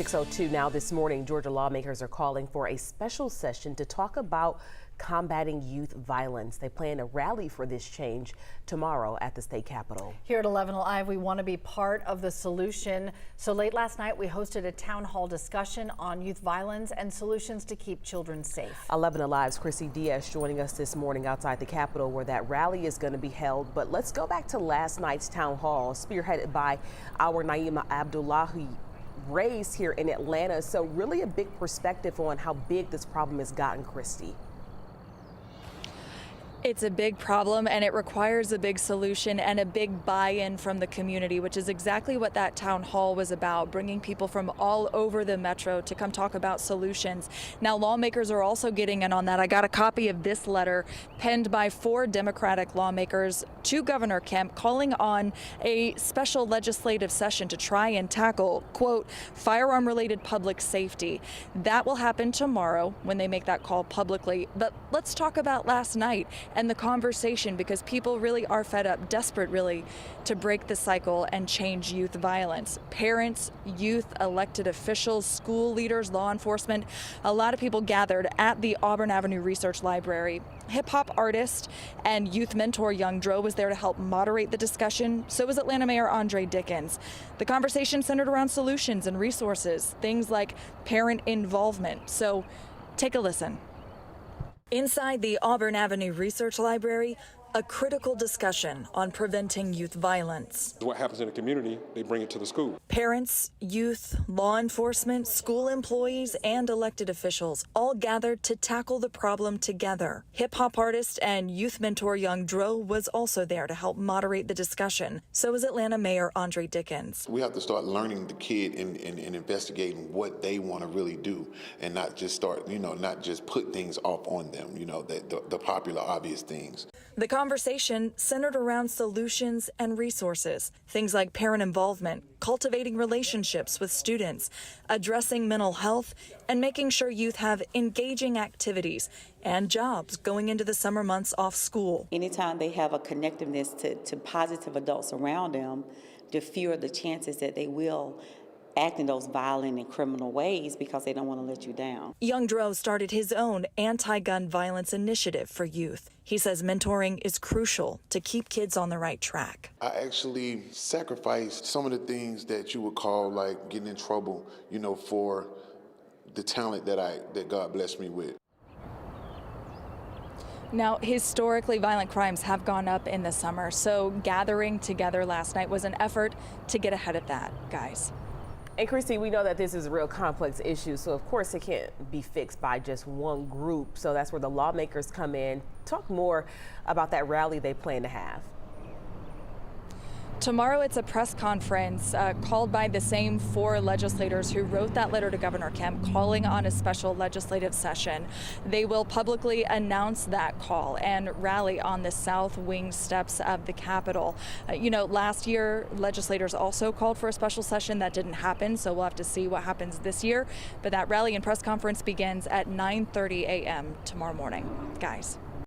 6:02 now this morning, Georgia lawmakers are calling for a special session to talk about combating youth violence. They plan a rally for this change tomorrow at the state capitol. Here at 11 Alive, we want to be part of the solution. So late last night, we hosted a town hall discussion on youth violence and solutions to keep children safe. 11 Alive's Chrissy Diaz joining us this morning outside the Capitol where that rally is going to be held. But let's go back to last night's town hall, spearheaded by our Naima Abdullahi, raised here in Atlanta. So really a big perspective on how big this problem has gotten, Christy. It's a big problem and it requires a big solution and a big buy-in from the community, which is exactly what that town hall was about, bringing people from all over the metro to come talk about solutions. Now, lawmakers are also getting in on that. I got a copy of this letter penned by 4 Democratic lawmakers to Governor Kemp calling on a special legislative session to try and tackle, quote, firearm-related public safety. That will happen tomorrow when they make that call publicly. But let's talk about last night and the conversation, because people really are fed up, desperate really, to break the cycle and change youth violence. Parents, youth, elected officials, school leaders, law enforcement, a lot of people gathered at the Auburn Avenue Research Library. Hip-hop artist and youth mentor Young Dro was there to help moderate the discussion. So was Atlanta Mayor Andre Dickens. The conversation centered around solutions and resources, things like parent involvement. So take a listen. Inside the Auburn Avenue Research Library, a critical discussion on preventing youth violence. What happens in the community, they bring it to the school. Parents, youth, law enforcement, school employees, and elected officials all gathered to tackle the problem together. Hip-hop artist and youth mentor Young Dro was also there to help moderate the discussion. So was Atlanta Mayor Andre Dickens. We have to start learning the kid and investigating what they want to really do, and not just start, not just put things off on them, the popular, obvious things. The conversation centered around solutions and resources, things like parent involvement, cultivating relationships with students, addressing mental health, and making sure youth have engaging activities and jobs going into the summer months off school. Anytime they have a connectiveness to positive adults around them, the fewer the chances that they will act in those violent and criminal ways because they don't want to let you down. Young Dro started his own anti-gun violence initiative for youth. He says mentoring is crucial to keep kids on the right track. I actually sacrificed some of the things that you would call like getting in trouble, for the talent that God blessed me with. Now, historically, violent crimes have gone up in the summer, so gathering together last night was an effort to get ahead of that, guys. And Christy, we know that this is a real complex issue, so of course it can't be fixed by just one group. So that's where the lawmakers come in. Talk more about that rally they plan to have. Tomorrow it's a press conference called by the same 4 legislators who wrote that letter to Governor Kemp calling on a special legislative session. They will publicly announce that call and rally on the south wing steps of the Capitol. Last year legislators also called for a special session. That didn't happen, so we'll have to see what happens this year. But that rally and press conference begins at 9:30 a.m. tomorrow morning. Guys.